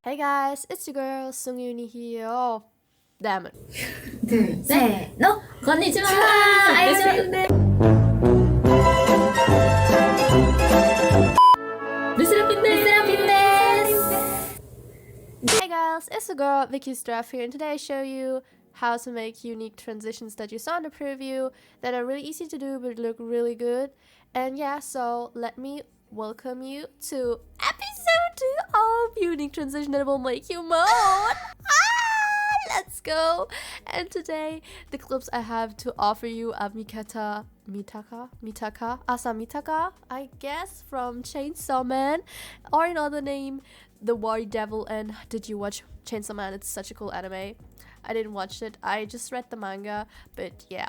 Hey guys, it's your girl Sungyuni here. Oh, damn it. せーの、こんにちは。あやしゅんです。ルシラピンです。Hey guys, it's the girl Vicky Straff here, and today I show you how to make unique transitions that you saw in the preview that are really easy to do but look really good. And yeah, so let me welcome you to episode 2 of Unique Transition that will make you moan. Let's go! And today, the clips I have to offer you are Asa Mitaka, I guess, from Chainsaw Man, or another name, the War Devil. And did you watch Chainsaw Man? It's such a cool anime. I didn't watch it, I just read the manga, but yeah.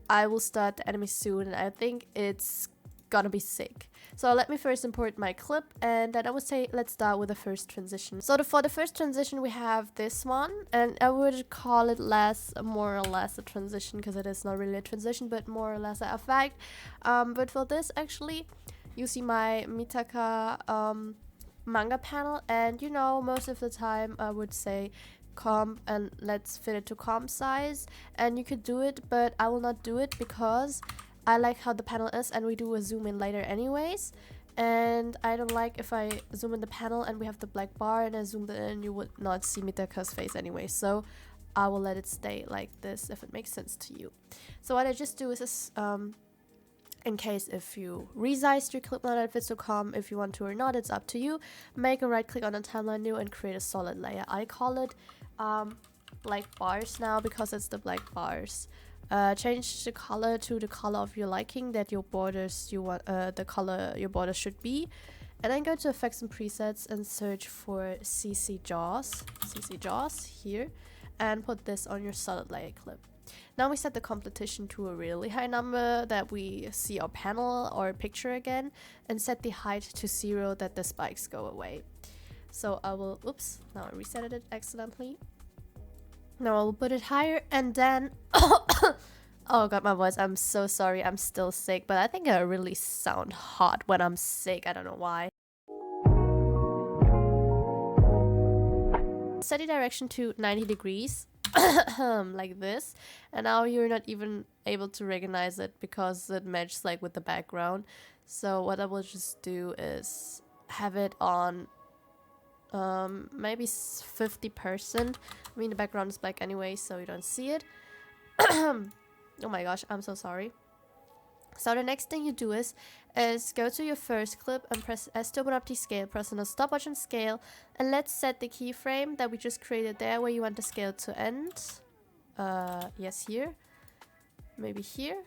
I will start the anime soon, and I think it's gonna be sick. So let me first import my clip, and then I would say let's start with the first transition. So for the first transition we have this one, and I would call it more or less a transition, because it is not really a transition but more or less an effect. But for this, actually, you see my Mitaka manga panel, and you know, most of the time I would say comp and let's fit it to comp size, and you could do it, but I will not do it because I like how the panel is, and we do a zoom in later anyways, and I don't like if I zoom in the panel and we have the black bar and I zoomed in, you would not see Mitaka's face anyway, so I will let it stay like this if it makes sense to you. So what I just do is this, in case if you resized your clip now that it fits to comp, if you want to or not, it's up to you. Make a right click on the timeline new and create a solid layer. I call it black bars now because it's the black bars. Change the color to the color of your liking that your borders the color your borders should be, and then go to effects and presets and search for CC Jaws here, and put this on your solid layer clip. Now we set the competition to a really high number that we see our panel or picture again, and set the height to 0 that the spikes go away. So I will, oops, now I reset it accidentally. Now I'll put it higher, and then oh god, my voice, I'm so sorry, I'm still sick, but I think I really sound hot when I'm sick, I don't know why. Set the direction to 90 degrees like this, and now you're not even able to recognize it because it matches like with the background. So what I will just do is have it on maybe 50%. I mean, the background is black anyway, so you don't see it. Oh my gosh, I'm so sorry. So the next thing you do is go to your first clip and press S to open up the scale. Press on the stopwatch and scale, and let's set the keyframe that we just created there where you want the scale to end. Yes, here. Maybe here.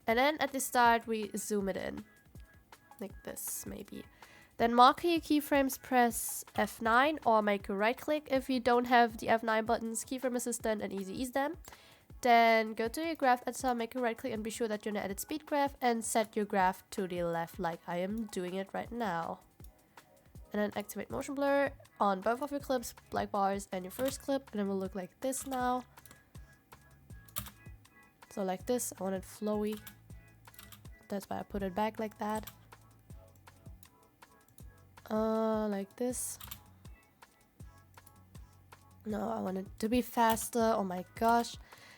And then at the start we zoom it in. Like this, maybe. Then mark your keyframes, press F9 or make a right click if you don't have the F9 buttons, keyframe assistant, and easy ease them. Then go to your graph editor, make a right click and be sure that you're in the edit speed graph, and set your graph to the left like I am doing it right now. And then activate motion blur on both of your clips, black bars and your first clip, and it will look like this now. So like this, I want it flowy. That's why I put it back like that. Like this. No, I want it to be faster. Oh my gosh.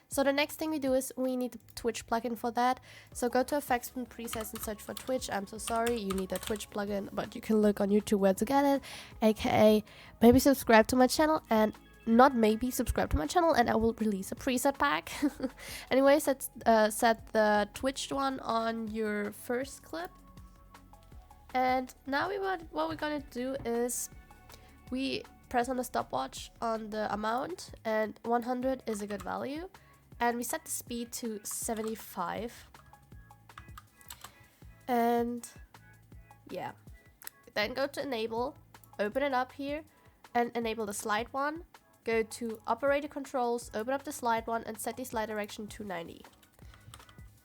So the next thing we do is we need the Twitch plugin for that. So go to effects and presets and search for Twitch. I'm so sorry, you need a Twitch plugin, but you can look on YouTube where to get it. AKA maybe subscribe to my channel, and not maybe subscribe to my channel, and I will release a preset pack. Anyway, set the Twitch one on your first clip. And now what we're gonna do is we press on the stopwatch on the amount, and 100 is a good value, and we set the speed to 75. And yeah, then go to enable, open it up here and enable the slide one. Go to operator controls, open up the slide one and set the slide direction to 90.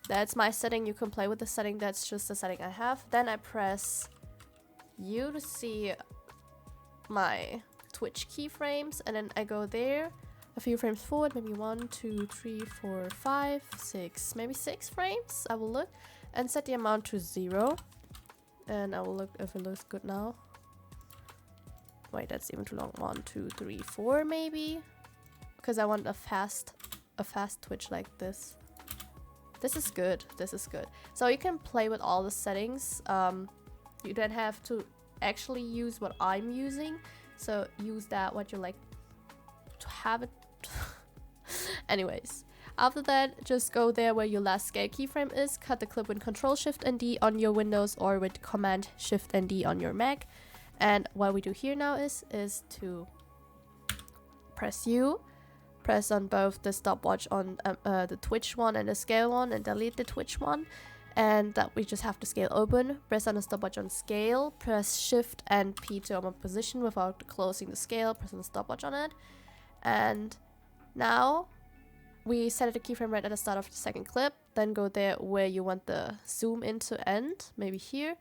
That's my setting. You can play with the setting, that's just the setting I have. Then I press U to see my Twitch keyframes, and then I go there a few frames forward, maybe 1, 2, 3, 4, 5, 6, maybe 6 frames. I will look and set the amount to 0, and I will look if it looks good now. Wait, that's even too long. 1, 2, 3, 4 maybe, because I want a fast twitch like this. This is good. This is good. So you can play with all the settings. You don't have to actually use what I'm using. So use that what you like to have it. Anyways, after that, just go there where your last scale keyframe is. Cut the clip with Control Shift and D on your Windows or with Command Shift and D on your Mac. And what we do here now is to press U. Press on both the stopwatch on the Twitch one and the scale one, and delete the Twitch one. And that we just have to scale open. Press on the stopwatch on scale. Press Shift and P to open position without closing the scale. Press on the stopwatch on it. And now we set the keyframe right at the start of the second clip. Then go there where you want the zoom in to end, maybe here.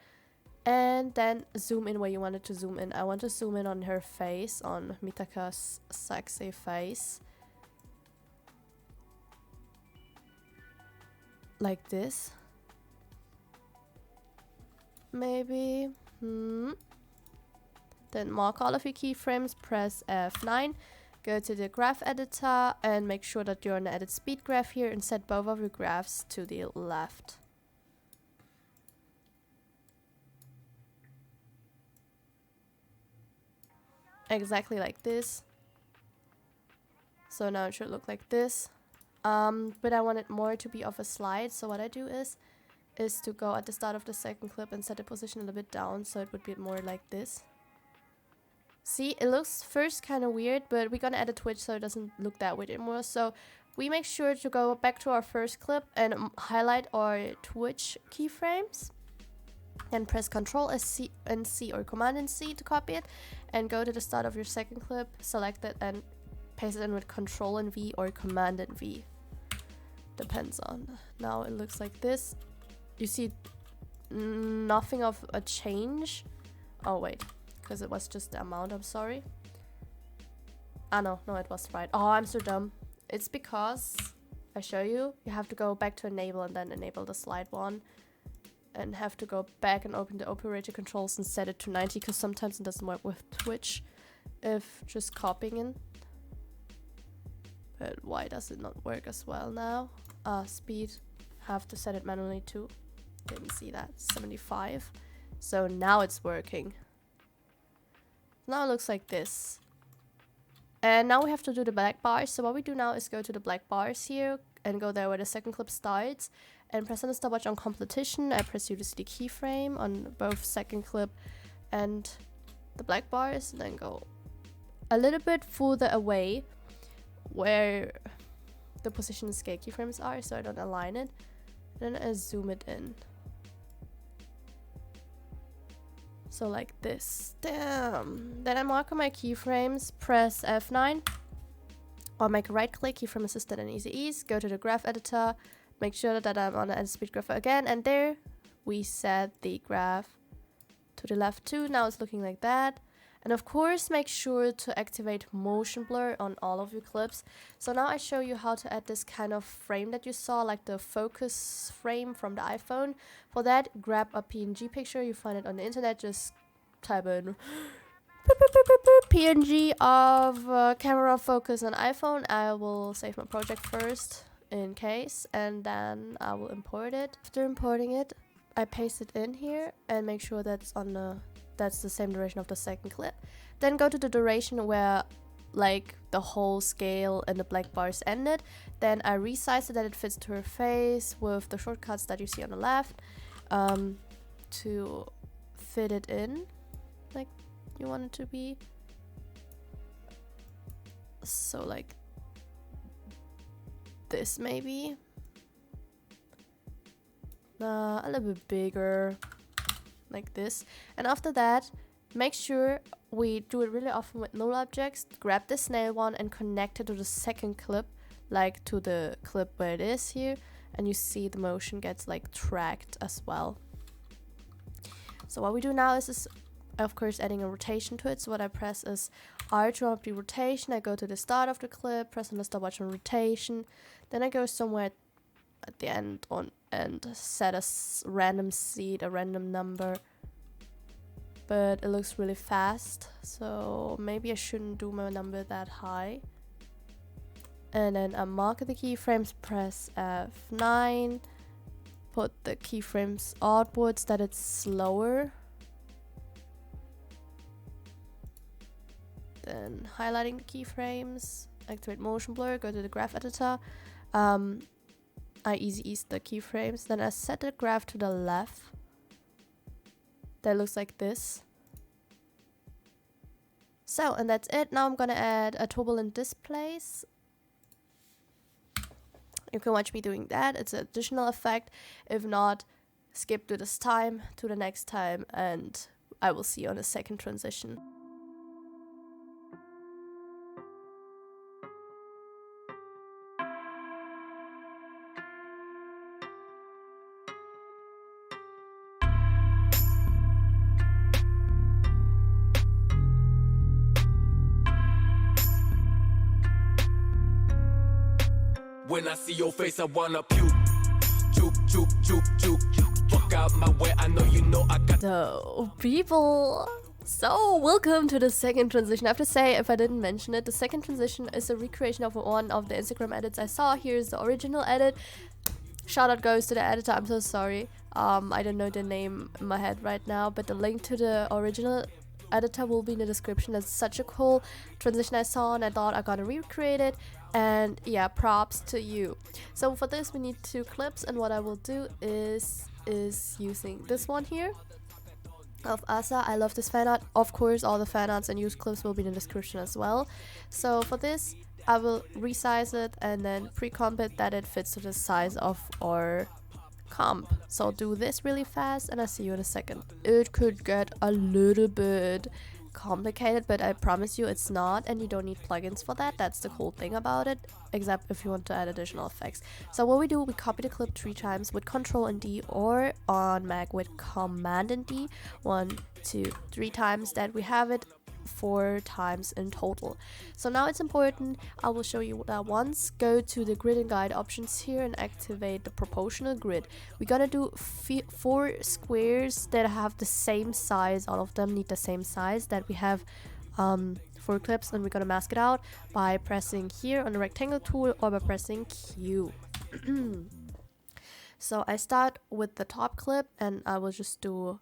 And then zoom in where you want it to zoom in. I want to zoom in on her face, on Mitaka's sexy face. Like this. Maybe. Then mark all of your keyframes, press F9. Go to the graph editor and make sure that you're on the edit speed graph here and set both of your graphs to the left. Exactly like this. So now it should look like this. But I want it more to be of a slide, so what I do is to go at the start of the second clip and set the position a little bit down so it would be more like this. See, it looks first kind of weird, but we're gonna add a twitch so it doesn't look that weird anymore. So we make sure to go back to our first clip and highlight our twitch keyframes. Then press Ctrl S and C or Command and C to copy it, and go to the start of your second clip, select it and paste it in with Ctrl and V or Command and V. Depends on. Now it looks like this. You see nothing of a change. Oh wait, because it was just the amount, I'm sorry. Ah no, it was right. Oh, I'm so dumb. It's because I show you have to go back to enable and then enable the slide one. And have to go back and open the operator controls and set it to 90, because sometimes it doesn't work with Twitch if just copying it. But why does it not work as well now? Speed, have to set it manually too. Didn't see that. 75. So now it's working. Now it looks like this. And now we have to do the black bars. So what we do now is go to the black bars here and go there where the second clip starts. And press on the stopwatch on completion. I press U to see the keyframe on both second clip and the black bars. And then go a little bit further away where the position and scale keyframes are, so I don't align it. Then I zoom it in. So like this. Damn. Then I mark on my keyframes, press F9. Or make a right click, keyframe assistant and easy ease. Go to the graph editor. Make sure that I'm on the edit speed graph again, and there we set the graph to the left too. Now it's looking like that. And of course, make sure to activate motion blur on all of your clips. So now I show you how to add this kind of frame that you saw, like the focus frame from the iPhone. For that, grab a PNG picture. You find it on the internet. Just type in PNG of camera focus on iPhone. I will save my project first in case, and then I will import it. After importing it, I paste it in here and make sure that's the same duration of the second clip. Then go to the duration where like the whole scale and the black bars ended. Then I resize it that it fits to her face with the shortcuts that you see on the left, to fit it in like you want it to be. So like this maybe. A little bit bigger, like this. And after that, make sure we do it really often with null objects. Grab the snail one and connect it to the second clip, like to the clip where it is here, and you see the motion gets like tracked as well. So what we do now is of course adding a rotation to it. So what I press is R to up the rotation. I go to the start of the clip, press on the stopwatch on rotation, then I go somewhere at the end on and set a random seed, a random number, but it looks really fast, so maybe I shouldn't do my number that high. And then I mark the keyframes, press F9, put the keyframes outwards that it's slower. Then highlighting the keyframes, activate motion blur, go to the graph editor. I easy ease the keyframes, then I set the graph to the left. That looks like this. So, and that's it. Now I'm gonna add a turbulent displace. You can watch me doing that. It's an additional effect. If not, skip to this time, to the next time, and I will see you on the second transition. When I see your face, I wanna puke. Juke, juke, juke, juke. Fuck out my way, I know you know I got. So, people. So, welcome to the second transition. I have to say, if I didn't mention it, the second transition is a recreation of one of the Instagram edits I saw. Here's the original edit. Shout out goes to the editor. I'm so sorry. I don't know the name in my head right now, but the link to the original editor will be in the description. That's such a cool transition I saw, and I thought I gotta recreate it. And yeah, props to you. So for this we need 2 clips, and what I will do is using this one here of Asa. I love this fan art. Of course, all the fan arts and used clips will be in the description as well. So for this, I will resize it and then pre-comp it that it fits to the size of our comp. So do this really fast, and I'll see you in a second. It could get a little bit complicated, but I promise you it's not, and you don't need plugins for that. That's the cool thing about it, except if you want to add additional effects. So what we do, we copy the clip 3 times with Ctrl and D, or on Mac with Command and D 1, 2, 3 times, that we have it 4 times in total. So now it's important, I will show you that once. Go to the grid and guide options here and activate the proportional grid. We're gonna do 4 squares that have the same size. All of them need the same size that we have 4 clips, and we're gonna mask it out by pressing here on the rectangle tool or by pressing Q. So I start with the top clip, and I will just do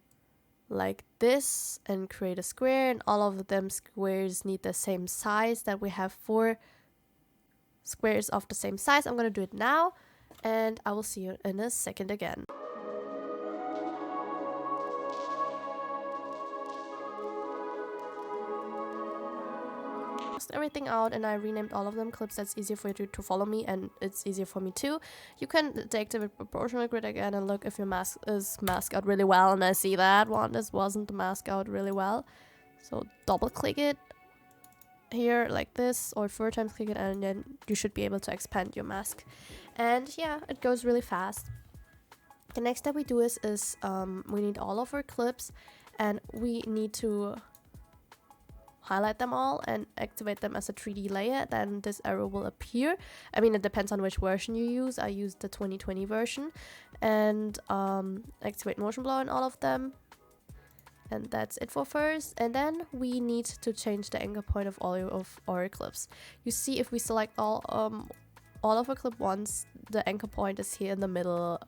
like this and create a square, and all of them squares need the same size, that we have 4 squares of the same size. I'm gonna do it now, and I will see you in a second again. Everything out, and I renamed all of them clips. That's easier for you to follow me, and it's easier for me too. You can deactivate proportional grid again and look if your mask is masked out really well, and I see that one, this wasn't masked out really well. So double click it here like this, or 4 times click it, and then you should be able to expand your mask. And yeah, it goes really fast. The next step we do is we need all of our clips, and we need to highlight them all and activate them as a 3D layer. Then this arrow will appear. I mean, it depends on which version you use. I use the 2020 version, and activate motion blur on all of them. And that's it for first. And then we need to change the anchor point of all of our clips. You see, if we select all of our clip once, the anchor point is here in the middle.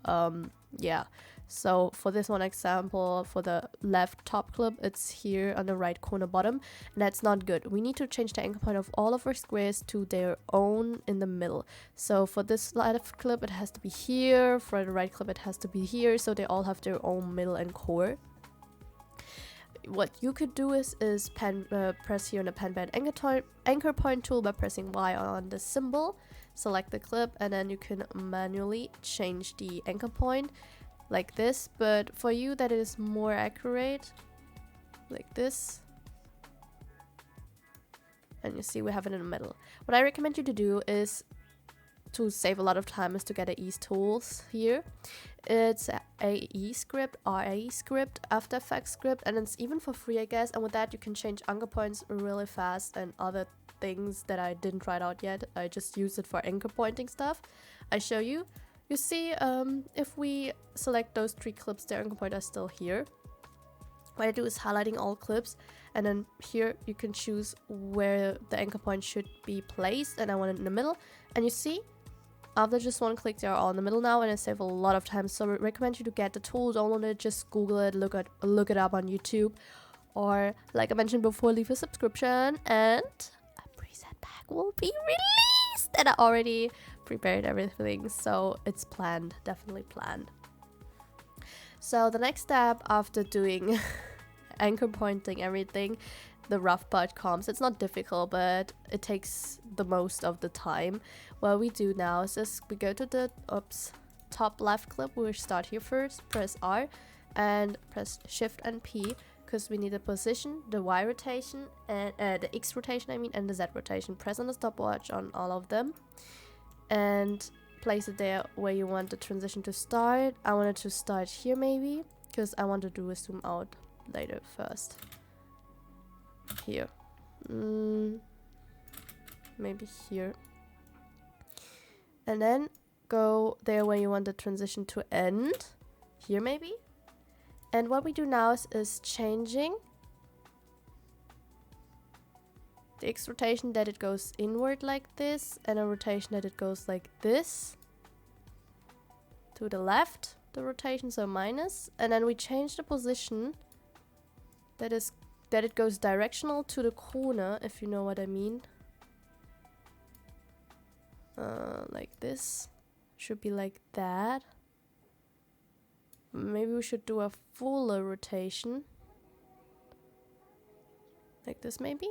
Yeah, so for this one example, for the left top clip, it's here on the right corner bottom, and that's not good. We need to change the anchor point of all of our squares to their own in the middle. So for this left clip, it has to be here. For the right clip, it has to be here, so they all have their own middle and core. What you could do is press here on the pen pad anchor point tool by pressing Y on the symbol, select the clip, and then you can manually change the anchor point like this. But for you that it is more accurate, like this, and you see we have it in the middle. What I recommend you to do is, to save a lot of time, is to get a ease tools here. It's AE script, RAE script, After Effects script, and it's even for free, I guess. And with that you can change anchor points really fast and other things that I didn't try it out yet. I just use it for anchor pointing stuff. I show you. You see, if we select those 3 clips, their anchor point are still here. what I do is highlighting all clips, and then here you can choose where the anchor point should be placed, and I want it in the middle. And you see, after just one click, they are all in the middle now, and I save a lot of time. So I recommend you to get the tool, download it, just Google it, look it up on YouTube, or like I mentioned before, leave a subscription, and a preset pack will be released. And I already prepared everything, so it's planned, definitely planned. So the next step after doing anchor pointing everything, the rough part comes. It's not difficult, but it takes the most of the time. What we do now is just we go to the top left clip. We'll start here first, press R and press Shift and P, because we need the position, the Y rotation, and the X rotation I mean, and the Z rotation. Press on the stopwatch on all of them and place it there where you want the transition to start. I want it to start here maybe, because I want to do a zoom out later first. Here. Maybe here. And then go there where you want the transition to end. Here maybe. And what we do now is changing the X rotation, that it goes inward like this, and a rotation that it goes like this. To the left, the rotation, so minus. And then we change the position that it goes directional to the corner, if you know what I mean. Like this. Should be like that. Maybe we should do a fuller rotation. Like this maybe.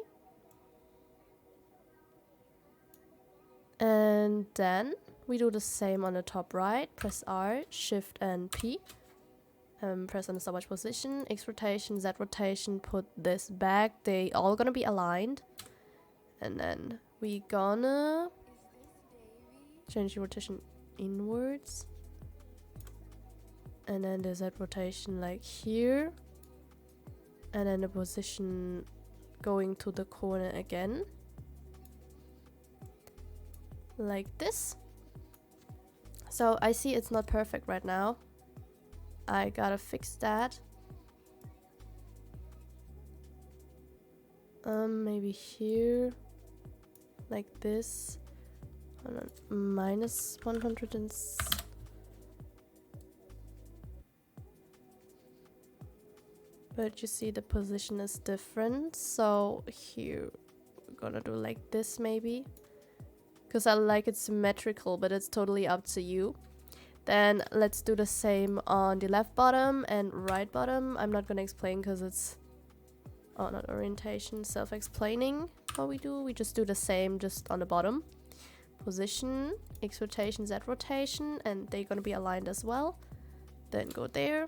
And then we do the same on the top right. Press R, Shift and P. Press on the stopwatch position, X rotation, Z rotation, put this back. They all gonna be aligned. And then we gonna change the rotation inwards. And then the Z rotation like here. And then the position going to the corner again. Like this. So I see it's not perfect right now. I gotta fix that. Maybe here. Like this. Hold on. Minus 100 and... But you see the position is different. So here we're gonna do like this maybe. Because I like it symmetrical, but it's totally up to you. Then let's do the same on the left bottom and right bottom. I'm not gonna explain because it's not orientation, self-explaining what we do. We just do the same just on the bottom. Position, X rotation, Z rotation, and they're gonna be aligned as well. Then go there.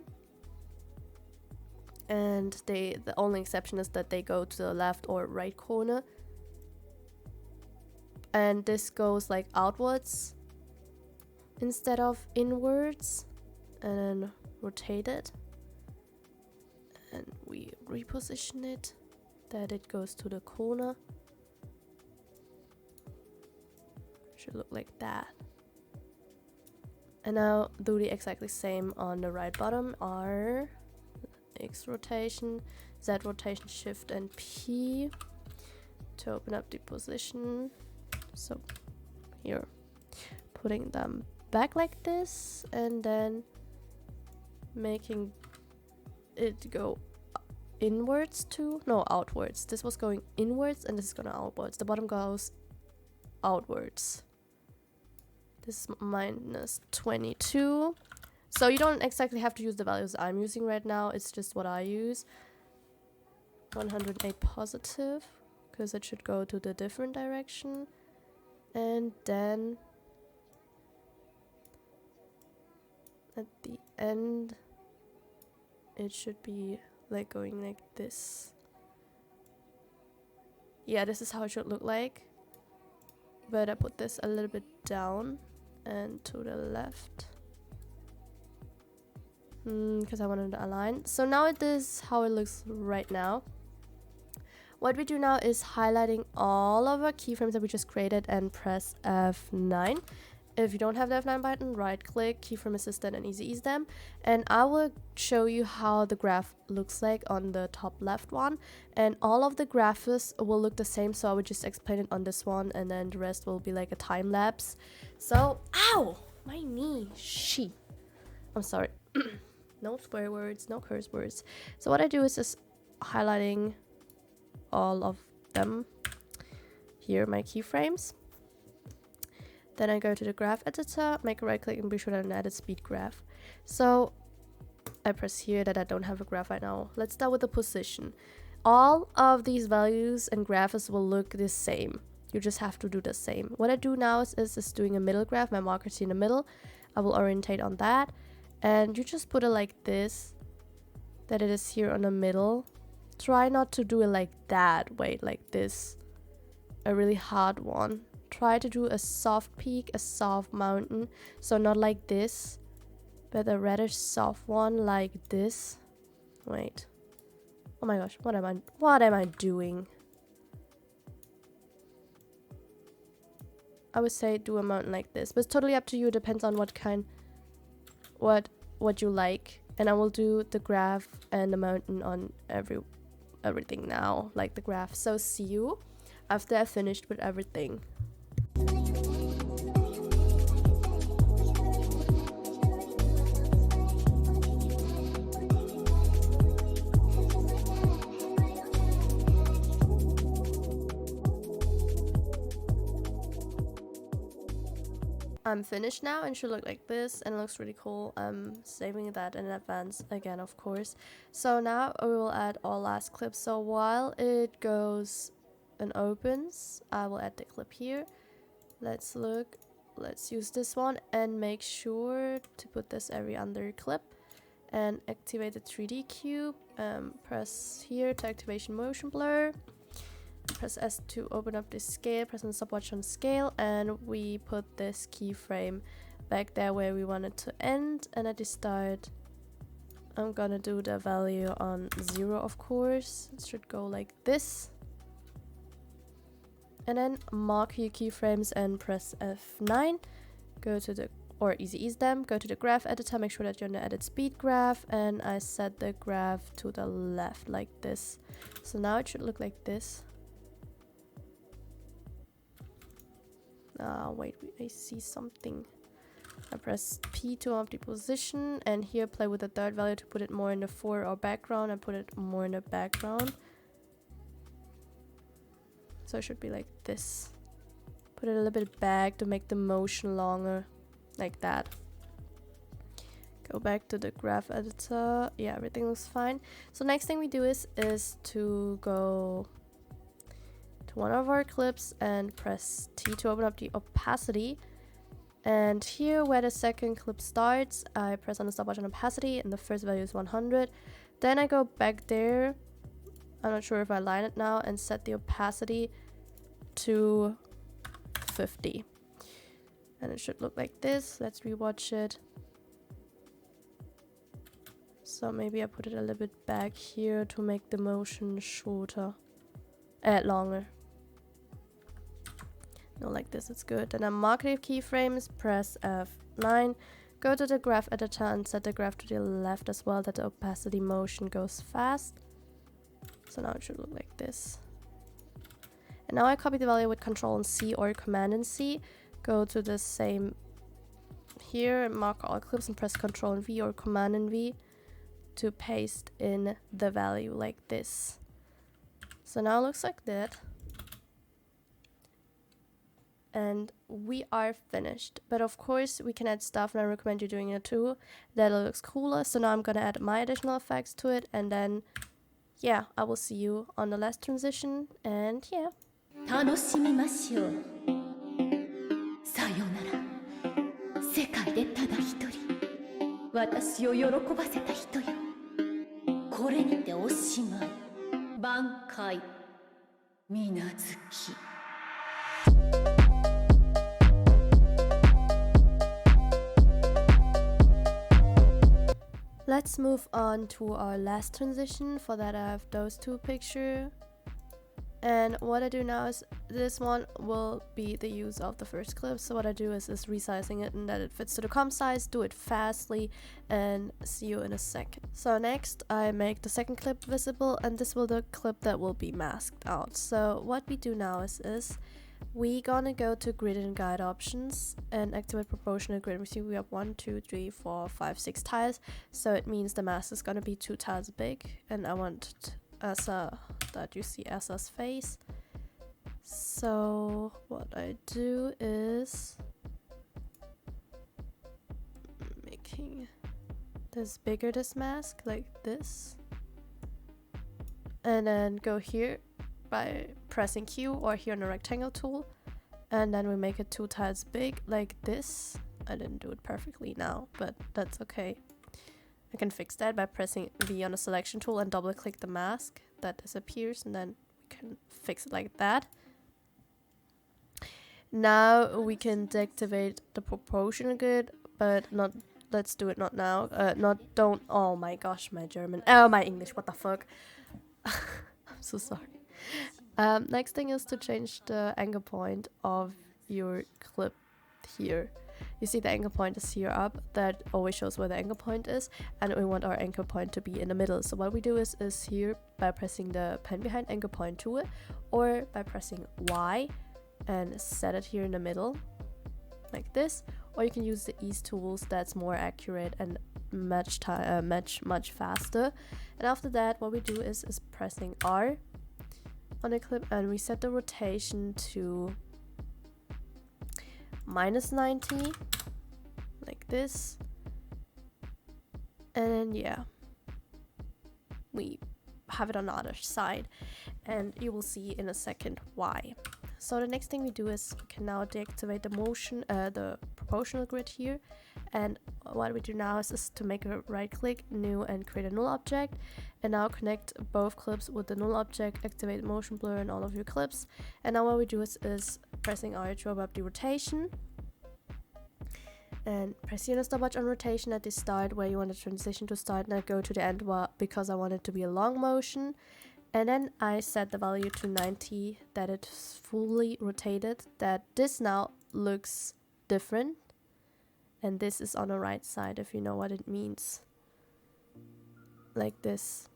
And the only exception is that they go to the left or right corner. And this goes like outwards instead of inwards, and then rotate it, and we reposition it that it goes to the corner. Should look like that. And now do the exactly same on the right bottom. R, X rotation, Z rotation, Shift and P to open up the position. So here, putting them back like this, and then making it go inwards too. No, outwards. This was going inwards and this is going outwards. The bottom goes outwards. This is minus 22. So you don't exactly have to use the values I'm using right now. It's just what I use. 108 positive, because it should go to the different direction. And then at the end it should be like going like this. Yeah, this is how it should look like, but I put this a little bit down and to the left because I wanted to align. So now it is how it looks right now. What we do now is highlighting all of our keyframes that we just created and press F9. If you don't have the F9 button, right click, keyframe assistant, and easy ease them. And I will show you how the graph looks like on the top left one. And all of the graphs will look the same, so I would just explain it on this one, and then the rest will be like a time lapse. So, ow! My knee. I'm sorry. No swear words, no curse words. So what I do is just highlighting all of them. Here, my keyframes. Then I go to the graph editor, make a right click, and be sure that I added speed graph. So I press here that I don't have a graph right now. Let's start with the position. All of these values and graphs will look the same. You just have to do the same. What I do now is just doing a middle graph, my marker in the middle. I will orientate on that. And you just put it like this, that it is here on the middle. Try not to do it like that. Wait, like this. A really hard one. Try to do a soft peak, a soft mountain. So not like this, but a rather soft one like this. Wait. Oh my gosh, what am I doing? I would say do a mountain like this, but it's totally up to you. It depends on what you like. And I will do the graph and the mountain on everything now, like the graph. So see you after I finished with everything. I'm finished now and should look like this, and it looks really cool. I'm saving that in advance again, of course. So now we will add our last clip. So while it goes and opens, I will add the clip here. Let's use this one and make sure to put this every under clip and activate the 3D cube. Press here to activation motion blur. Press S to open up this scale, press on stopwatch on scale, and we put this keyframe back there where we want it to end. And at the start, I'm gonna do the value on 0, of course. It should go like this. And then mark your keyframes and press F9. Go to the, or easy ease them, go to the graph editor, make sure that you're on the edit speed graph, and I set the graph to the left like this. So now it should look like this. Wait, I see something. I press P to up the position, and here play with the third value to put it more in the fore or background. I put it more in the background. So it should be like this. Put it a little bit back to make the motion longer, like that. Go back to the graph editor. Yeah, everything looks fine. So next thing we do is to go to one of our clips and press T to open up the opacity. And here where the second clip starts, I press on the stopwatch on opacity, and the first value is 100. Then I go back there, I'm not sure if I line it now, and set the opacity to 50. And it should look like this. Let's rewatch it. So maybe I put it a little bit back here to make the motion shorter, longer. No, like this, it's good. Then I'm marking keyframes, press F9, go to the graph editor and set the graph to the left as well, that the opacity motion goes fast. So now it should look like this. And now I copy the value with Control and C or Command and C. Go to the same here and mark all clips and press Control and V or Command and V to paste in the value like this. So now it looks like that. And we are finished. But of course we can add stuff, and I recommend you doing it too. That looks cooler. So now I'm gonna add my additional effects to it, and then yeah, I will see you on the last transition, and yeah. 楽しみましょう。さよなら。世界でただ一人。私を喜ばせた人よ。これにておしまい。挽回。水無月。Let's move on to our last transition. For that I have those two pictures. And what I do now is this one will be the use of the first clip. So what I do is resizing it and that it fits to the comp size, do it fastly, and see you in a second. So next I make the second clip visible, and this will the clip that will be masked out. So what we do now is we gonna go to grid and guide options and activate proportional grid. We see we have 1, 2, 3, 4, 5, 6 tiles. So it means the mask is gonna be 2 tiles big, and I want Asa that you see Asa's face. So what I do is making this bigger, this mask like this, and then go here by pressing Q or here on the rectangle tool, and then we make it 2 tiles big like this. I didn't do it perfectly now, but that's okay. I can fix that by pressing V on the selection tool and double click the mask. That disappears, and then we can fix it like that. Now we can deactivate the proportional grid, but not, let's do it not now. Don't, oh my gosh, my German, oh my English, what the fuck. I'm so sorry. Next thing is to change the anchor point of your clip here. You see the anchor point is here up, that always shows where the anchor point is, and we want our anchor point to be in the middle. So what we do is here by pressing the pen behind anchor point to it, or by pressing Y and set it here in the middle like this, or you can use the ease tools, that's more accurate and much faster. And after that what we do is pressing R on the clip, and we set the rotation to -90 like this, and then yeah, we have it on the other side, and you will see in a second why. So the next thing we do is we can now deactivate the motion, the proportional grid here, and what we do now is to make a right click, new, and create a null object, and now connect both clips with the null object, activate motion blur in all of your clips. And now what we do is pressing R to above the rotation, and press here the stopwatch on rotation at the start where you want the transition to start, and I go to the end because I want it to be a long motion. And then I set the value to 90, that it's fully rotated, that this now looks different, and this is on the right side, if you know what it means, like this.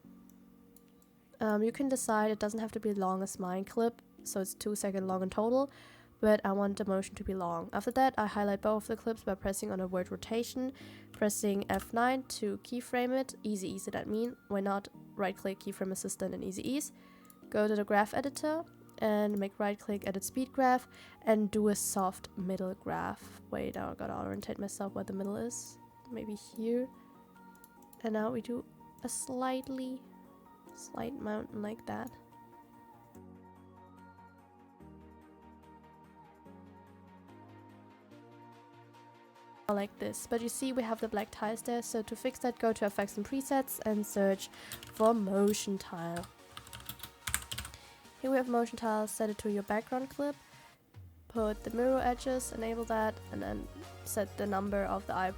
You can decide it doesn't have to be long as mine clip, so it's 2 seconds long in total, but I want the motion to be long. After that I highlight both of the clips by pressing on the word rotation, pressing F9 to keyframe it, easy ease it, that mean, why not right click keyframe assistant and easy ease, go to the graph editor and make right click edit speed graph and do a soft middle graph. Wait, I gotta orientate myself where the middle is, maybe here. And now we do a slight mountain like that. Like this, but you see we have the black tiles there, so to fix that go to effects and presets and search for motion tile. Here we have motion tile, set it to your background clip, put the mirror edges, enable that, and then set the number of the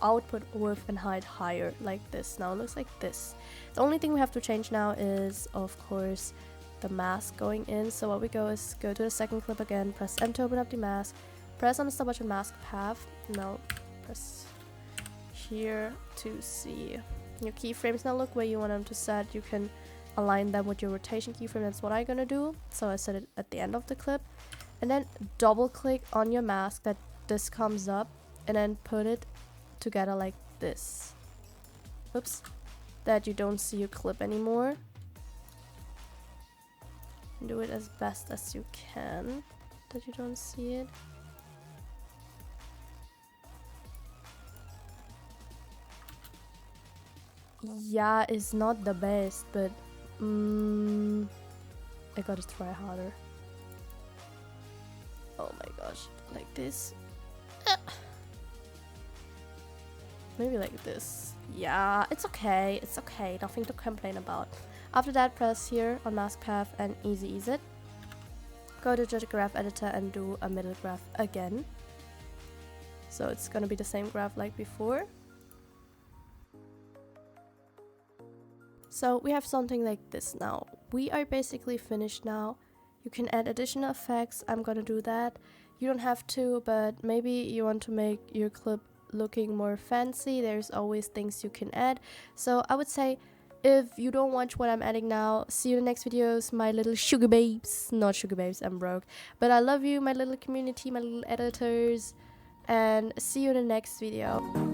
output width and height higher like this. Now it looks like this. The only thing we have to change now is of course the mask going in. So what we go is go to the second clip again, press M to open up the mask, press on the stopwatch and mask path. Now press here to see your keyframes. Now look where you want them to set. You can align them with your rotation keyframe. That's what I'm gonna do. So I set it at the end of the clip, and then double click on your mask that this comes up, and then put it together like this. Oops, that you don't see your clip anymore. Do it as best as you can that you don't see it. Yeah, it's not the best, but I gotta try harder. Oh my gosh, like this. Maybe like this. Yeah, it's okay, nothing to complain about. After that, press here on mask path and easy ease it. Go to the graph editor and do a middle graph again. So it's gonna be the same graph like before. So we have something like this now. We are basically finished now, You can add additional effects. I'm gonna do that. You don't have to, but maybe you want to make your clip looking more fancy. There's always things you can add. So I would say, if you don't watch what I'm adding now, see you in the next videos, my little sugar babes. Not sugar babes, I'm broke. But I love you, my little community, my little editors. And see you in the next video.